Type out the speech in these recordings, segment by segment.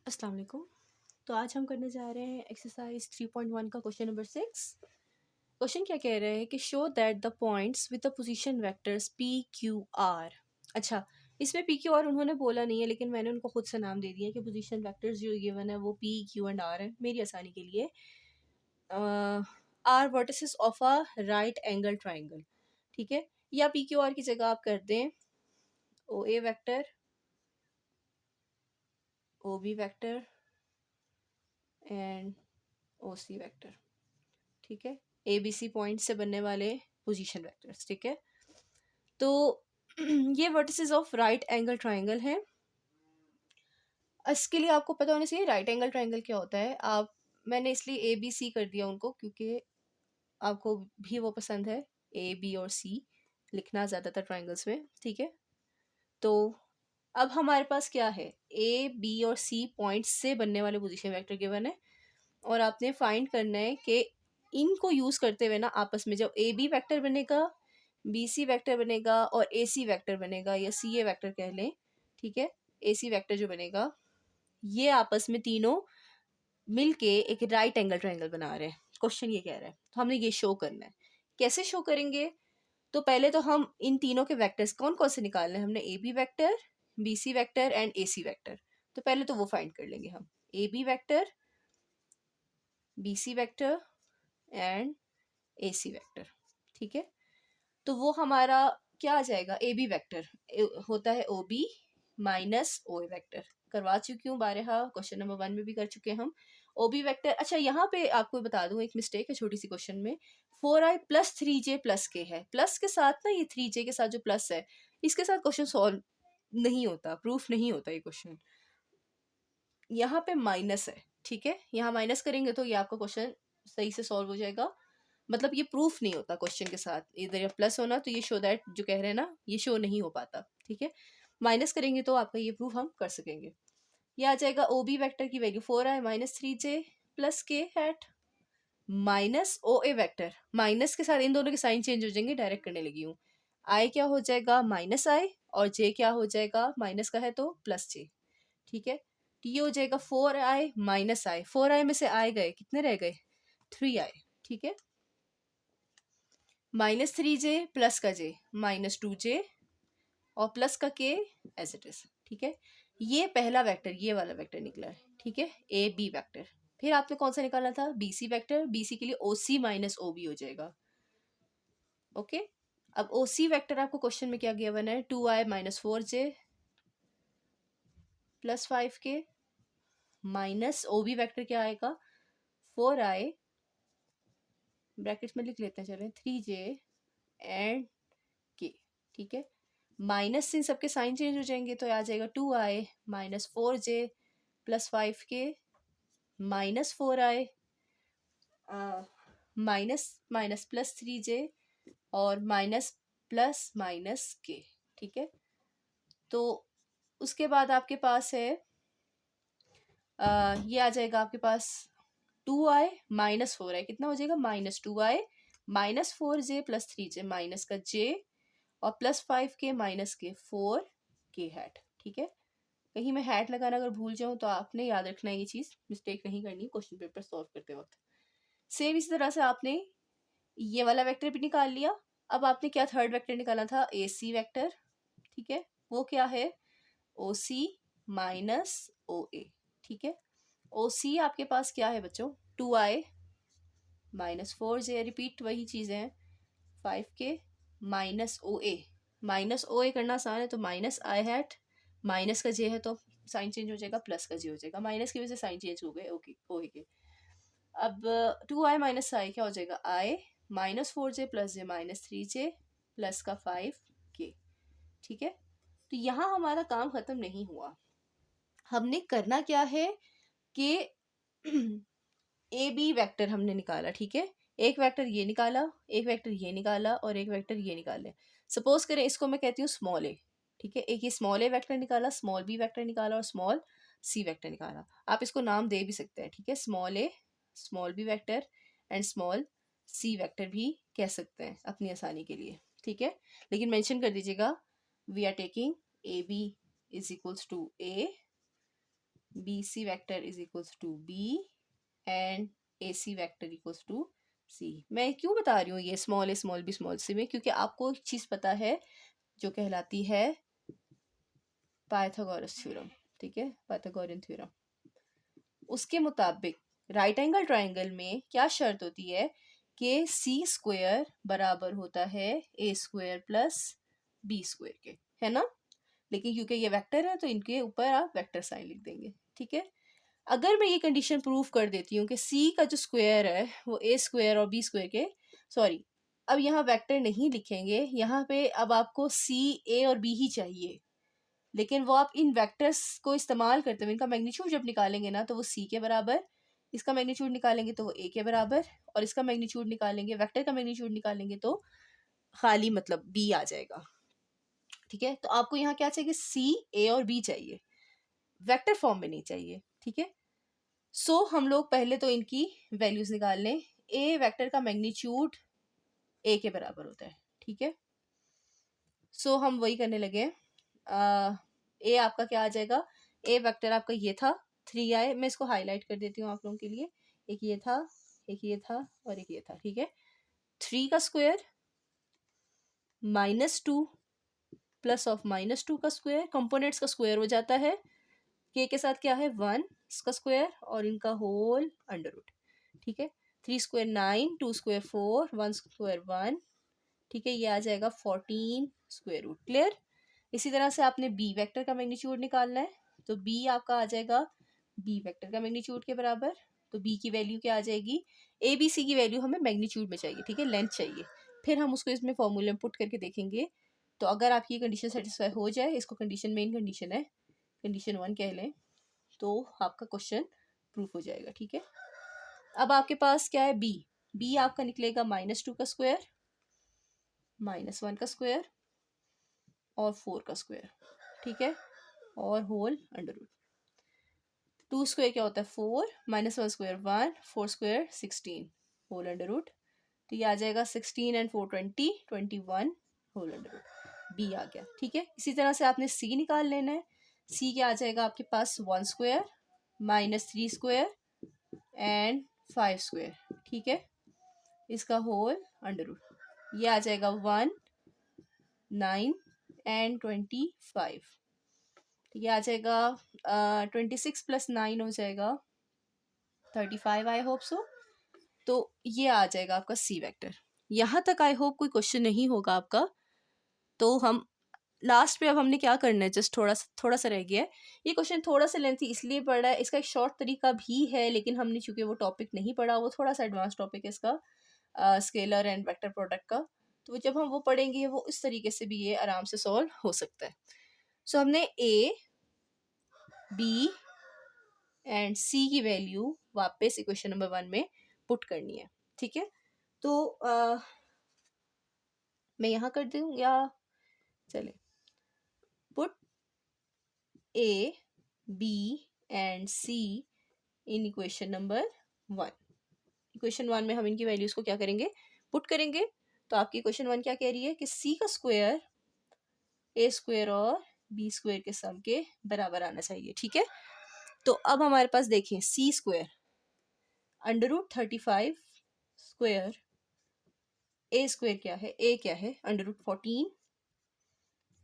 अस्सलाम वालेकुम। तो आज हम करने जा रहे हैं एक्सरसाइज 3.1 का क्वेश्चन नंबर 6। क्वेश्चन क्या कह रहे हैं कि show that the points with the position vectors P Q R. अच्छा, इसमें पी क्यू आर उन्होंने बोला नहीं है, लेकिन मैंने उनको खुद से नाम दे दिया कि पोजीशन वेक्टर्स जो गिवन है वो पी क्यू एंड आर है मेरी आसानी के लिए। Are vertices of a right angle triangle. ठीक है, या पी क्यू आर की जगह आप कर दें O A vector, O B vector and O C vector. ठीक है, ए बी सी पॉइंट से बनने वाले पोजीशन वेक्टर्स। ठीक है, तो ये vertices of right angle triangle हैं। इसके लिए आपको पता होना चाहिए राइट एंगल ट्राइंगल क्या होता है। आप मैंने इसलिए ए बी सी कर दिया उनको, क्योंकि आपको भी वो पसंद है ए बी और सी लिखना ज़्यादातर ट्राइंगल्स में। ठीक है, तो अब हमारे पास क्या है, ए बी और सी पॉइंट्स से बनने वाले पोजीशन वेक्टर गिवन है, और आपने फाइंड करना है कि इनको यूज़ करते हुए ना आपस में जब ए बी वैक्टर बनेगा, बी सी वैक्टर बनेगा और ए सी वैक्टर बनेगा, या सी ए वैक्टर कह लें। ठीक है, ए सी वैक्टर जो बनेगा, ये आपस में तीनों मिलके एक राइट एंगल ट्रायंगल बना रहे हैं। क्वेश्चन ये कह रहा है, तो हमने ये शो करना है। कैसे शो करेंगे? तो पहले तो हम इन तीनों के वेक्टर्स कौन कौन से निकालने हैं। हमने A B vector, B C vector and A C vector. तो पहले तो वो फाइंड कर लेंगे हम, A B vector, B C vector and A C vector. ठीक है, तो वो हमारा क्या आ जाएगा, ए बी वैक्टर होता है O B minus O A vector. करवा चुकी हूँ बारहा, क्वेश्चन नंबर 1 में भी कर चुके हैं हम ओ बी वैक्टर। अच्छा, यहाँ पे आपको बता दूँ एक मिस्टेक है छोटी सी क्वेश्चन में, 4i प्लस 3j प्लस के है। प्लस के साथ ना, ये 3j के साथ जो प्लस है, इसके साथ क्वेश्चन सॉल्व नहीं होता, प्रूफ नहीं होता ये क्वेश्चन। यहाँ पे माइनस है। ठीक है, यहाँ माइनस करेंगे तो ये आपका क्वेश्चन सही से सॉल्व हो जाएगा। मतलब ये प्रूफ नहीं होता क्वेश्चन के साथ, इधर प्लस होना, तो ये शो दैट जो कह रहे हैं ना, ये शो नहीं हो पाता। ठीक है, माइनस करेंगे तो आपका ये प्रूफ हम कर सकेंगे। ये आ जाएगा ओ बी वैक्टर की value 4i minus 3j plus के hat minus O A vector. Minus के साथ इन दोनों के साइन चेंज हो जाएंगे, डायरेक्ट करने लगी हूँ। आई क्या हो जाएगा, माइनस आई, और जे क्या हो जाएगा, माइनस का है तो प्लस जे। ठीक है, तो ये हो जाएगा 4i माइनस आई। 4i में से आई गए, कितने रह गए, 3i। ठीक है, माइनस 3j प्लस का j माइनस 2j और प्लस का k एज इट इज। ठीक है, ये पहला वेक्टर, ये वाला वेक्टर निकला है। ठीक है, ए बी वेक्टर। फिर आपने कौन सा निकालना था, B C vector. B C के लिए ओ सी माइनस ओ बी हो जाएगा। ओके, अब ओ सी वैक्टर आपको क्वेश्चन में क्या गिवन है, 2i minus 4j plus 5k minus O B vector क्या आएगा, 4i ब्रैकेट्स में लिख लेते हैं, चलें 3j एंड k। ठीक है, माइनस से सबके साइन चेंज हो जाएंगे, तो आ जाएगा 2i minus 4j plus 5k minus 4i minus minus plus 3j और माइनस प्लस माइनस k। ठीक है, तो उसके बाद आपके पास है ये आ जाएगा आपके पास 2i माइनस 4i, कितना हो जाएगा, minus 2i minus 4j plus 3j minus का j और प्लस 5k माइनस के 4k हैट। ठीक है, कहीं मैं हैट लगाना अगर भूल जाऊं तो आपने याद रखना है, ये चीज़ मिस्टेक नहीं करनी क्वेश्चन पेपर सॉल्व करते वक्त। सेम इसी तरह से आपने ये वाला वेक्टर भी निकाल लिया। अब आपने क्या थर्ड वेक्टर निकाला था, ए सी वैक्टर। ठीक है, वो क्या है, ओ सी माइनस ओ ए। ठीक है, ओ सी आपके पास क्या है बच्चों, 2i माइनस 4j, रिपीट वही चीज़ें हैं, 5k माइनस ओ ए। माइनस ओ ए करना आसान है, तो माइनस आई हैट, माइनस का जे है तो साइन चेंज हो जाएगा, प्लस का जे हो जाएगा, माइनस की वजह से साइन चेंज हो गए ओके ओ ए के। अब 2i माइनस आई क्या हो जाएगा, आई माइनस 4j प्लस जे माइनस 3j प्लस का 5k। ठीक है, तो यहाँ हमारा काम खत्म नहीं हुआ। हमने करना क्या है कि ए बी वेक्टर हमने निकाला। ठीक है, एक वेक्टर ये निकाला, एक वेक्टर ये निकाला और एक वेक्टर ये निकाले। सपोज करें इसको मैं कहती हूँ स्मॉल ए। ठीक है, एक ये स्मॉल ए वेक्टर निकाला, स्मॉल बी वेक्टर निकाला और स्मॉल सी वेक्टर निकाला। आप इसको नाम दे भी सकते हैं। ठीक है, small A, small B vector and small C vector भी कह सकते हैं अपनी आसानी के लिए। ठीक है, लेकिन मेंशन कर दीजिएगा we are taking A B is equals to A BC vector is equals to B and AC vector equals to C। मैं क्यों बता रही हूँ ये small a small b small c में, क्योंकि आपको एक चीज़ पता है जो कहलाती है पाइथागोरस थ्योरम, ठीक है, पाइथागोरियन थ्योरम। उसके मुताबिक राइट एंगल ट्राइंगल में क्या शर्त होती है कि सी स्क्वायर बराबर होता है ए स्क्वायर प्लस बी स्क्वायर के, है ना। लेकिन क्योंकि ये वेक्टर है तो इनके ऊपर आप वेक्टर साइन लिख देंगे, ठीक है। अगर मैं ये कंडीशन प्रूव कर देती हूँ कि सी का जो स्क्वायर है वो ए स्क्वायर और बी स्क्वायर के, सॉरी, अब यहाँ वेक्टर नहीं लिखेंगे, यहाँ पे अब आपको सी ए और बी ही चाहिए, लेकिन वो आप इन वेक्टर्स को इस्तेमाल करते हुए इनका मैग्नीट्यूड जब निकालेंगे ना तो वो सी के बराबर, इसका मैग्नीट्यूड निकालेंगे तो वो ए के बराबर, और इसका मैग्नीट्यूड निकालेंगे, वेक्टर का मैग्नीट्यूड निकालेंगे तो खाली मतलब बी आ जाएगा, ठीक है। तो आपको यहाँ क्या चाहिए, सी ए और बी चाहिए, वेक्टर फॉर्म में नहीं चाहिए, ठीक है। सो हम लोग पहले तो इनकी वैल्यूज निकाल लें। ए वेक्टर का मैग्नीट्यूड ए के बराबर होता है, ठीक है। सो हम वही करने लगे। ए आपका क्या आ जाएगा, ए वेक्टर आपका ये था 3i, मैं इसको हाईलाइट कर देती हूँ आप लोगों के लिए। एक ये था, एक ये था और एक ये था, ठीक है। 3 का स्क्वायर -2 प्लस ऑफ -2 का स्क्वायर, कंपोनेंट्स का स्क्वायर हो जाता है, के साथ क्या है 1 इसका स्क्वायर और इनका होल अंडर रूट, ठीक है। 3 स्क्वायर 9, 2 स्क्वायर 4, 1 स्क्वायर 1, ठीक है। ये आ जाएगा 14 स्क्वायर रूट, क्लियर। इसी तरह से आपने बी वेक्टर का मैग्नीट्यूड निकालना है, तो बी आपका आ जाएगा बी वेक्टर का मैग्नीट्यूड के बराबर। तो बी की वैल्यू क्या आ जाएगी, ए बी सी की वैल्यू हमें मैग्नीट्यूड में चाहिए, ठीक है, लेंथ चाहिए। फिर हम उसको इसमें फॉर्मूले में पुट करके देखेंगे। तो अगर आपकी ये कंडीशन सेटिस्फाई हो जाए, इसको कंडीशन मेन कंडीशन है, कंडीशन 1 कह लें, तो आपका क्वेश्चन प्रूफ हो जाएगा, ठीक है। अब आपके पास क्या है, बी, बी आपका निकलेगा -2 का स्क्वायर, -1 का स्क्वायर और 4 का स्क्वायर, ठीक है, और होल अंडर रूट। 2 स्क्वायर क्या होता है 4, -1 square 1, 4 square 16 whole under root. तो ये आ जाएगा 16 and 4 20, 21 whole under root, B आ गया, ठीक है। इसी तरह से आपने सी निकाल लेना है। सी क्या आ जाएगा आपके पास 1 स्क्वायर -3 स्क्वायर एंड 5 स्क्वायर, ठीक है, इसका होल अंडर रूट। ये आ जाएगा 1 9 एंड 25, ये आ जाएगा 26 + 9 हो जाएगा 35, आई होप सो। तो ये आ जाएगा आपका सी वेक्टर। यहाँ तक आई होप कोई क्वेश्चन नहीं होगा आपका। तो हम लास्ट पे अब हमने क्या करना है, जस्ट थोड़ा सा रह गया है। ये क्वेश्चन थोड़ा सा लेंथी इसलिए पड़ा है, इसका एक शॉर्ट तरीका भी है, लेकिन हमने चूंकि वो टॉपिक नहीं पढ़ा, वो थोड़ा सा एडवांस टॉपिक है इसका, स्केलर एंड वेक्टर प्रोडक्ट का। तो जब हम वो पढ़ेंगे वो इस तरीके से भी ये आराम से सॉल्व हो सकता है। सो हमने ए बी एंड सी की वैल्यू वापस इक्वेशन नंबर 1 में पुट करनी है, ठीक है। तो मैं यहाँ कर दूँ या चले, put A B and C in equation number 1। Equation 1 में हम इनकी वैल्यूज को क्या करेंगे, पुट करेंगे। तो आपकी इक्वेशन 1 क्या कह रही है कि सी का स्क्वायर ए स्क्वायर और बी स्क्वायर के सम के बराबर आना चाहिए, ठीक है। तो अब हमारे पास देखें सी स्क्वायर √35 स्क्वायर, ए स्क्वायर क्या है, ए क्या है √14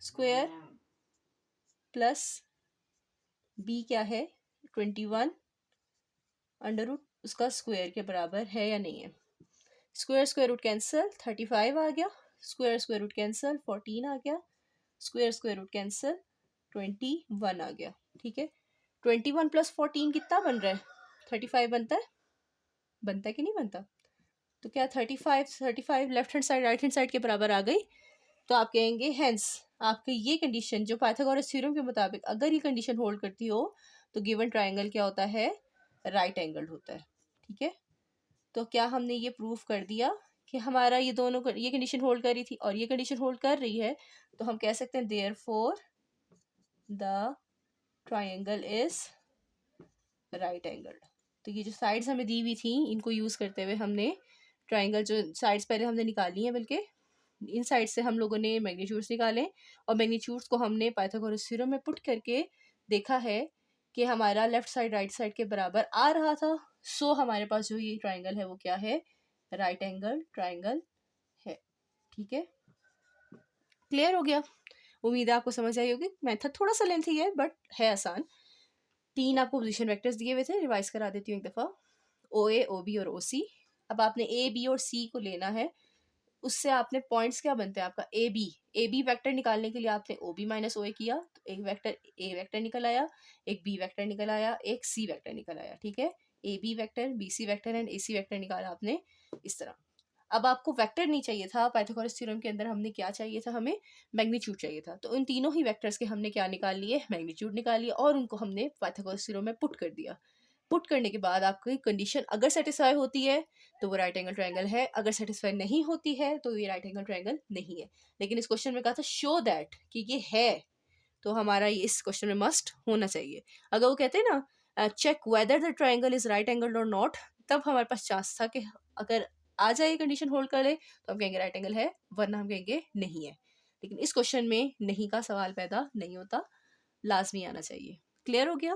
स्क्वायर प्लस बी क्या है 21 अंडर रूट उसका स्क्वायर के बराबर है या नहीं है। स्क्वायर स्क्वायर रूट कैंसिल, 35 आ गया, स्क्वायर स्क्वायर रूट कैंसिल 14 आ गया, स्क्वायर स्क्वायर रूट कैंसिल 21 आ गया, ठीक है। 21 + 14 कितना बन रहा है, 35 बनता है कि नहीं बनता। तो क्या 35 left hand side right hand side के बराबर आ गई। तो आप कहेंगे हेंस आपकी ये कंडीशन जो पाइथागोरस थ्योरम के मुताबिक अगर ये कंडीशन होल्ड करती हो तो गिवन ट्राइंगल क्या होता है, राइट एंगल होता है, ठीक है। तो क्या हमने ये प्रूफ कर दिया कि हमारा ये दोनों ये कंडीशन होल्ड कर रही थी और ये कंडीशन होल्ड कर रही है, तो हम कह सकते हैं therefore the triangle is right angle. तो ये जो साइड्स हमें दी हुई थी इनको यूज़ करते हुए हमने ट्राइंगल जो साइड्स पहले हमने निकाली हैं, बल्कि इन साइड से हम लोगों ने मैग्नीट्यूड्स निकाले और मैग्नीट्यूड्स को हमने पाइथागोरस थ्योरम में पुट करके देखा है कि हमारा लेफ्ट साइड राइट साइड के बराबर आ रहा था, सो हमारे पास जो ये ट्राइंगल है वो क्या है, राइट एंगल ट्राइंगल है। ठीक है, क्लियर हो गया? उम्मीद है आपको समझ आई होगी। मेथड थोड़ा सा लेंथी है बट है आसान। 3 आपको पोजीशन वेक्टर्स दिए हुए थे, रिवाइज करा देती हूँ एक दफ़ा। ओ ए, ओ बी और ओ सी। अब आपने ए बी और सी को लेना है, उससे आपने पॉइंट्स क्या बनते हैं आपका, ए बी वेक्टर निकालने के लिए आपने ओ बी माइनस ओ ए किया, तो एक वेक्टर ए वेक्टर निकल आया, एक बी वेक्टर निकल आया, एक सी वेक्टर निकल आया। ठीक है, A B vector, B C vector and A C vector निकाला आपने इस तरह। अब आपको वेक्टर नहीं चाहिए था, पाइथागोरस थ्योरम के अंदर हमने क्या चाहिए था, हमें मैग्नीट्यूड चाहिए था। तो इन तीनों ही वेक्टर्स के हमने क्या निकाल लिए, मैग्नीट्यूड निकाल लिया और उनको हमने पाइथागोरस थ्योरम में पुट कर दिया। पुट करने के बाद आपकी कंडीशन अगर सेटिस्फाई होती है तो वो राइट एंगल ट्रायंगल है, अगर सेटिस्फाई नहीं होती है तो ये राइट एंगल ट्रायंगल नहीं है। लेकिन इस क्वेश्चन में कहा था शो दैट कि ये है, तो हमारा ये इस क्वेश्चन में मस्ट होना चाहिए। अगर वो कहते हैं ना check whether the triangle is right angle और नॉट, तब हमारे पास चांस था कि अगर आ जाए कंडीशन होल्ड कर ले तो हम कहेंगे राइट एंगल है, वरना हम कहेंगे नहीं है। लेकिन इस क्वेश्चन में नहीं का सवाल पैदा नहीं होता, लाजमी आना चाहिए। क्लियर हो गया?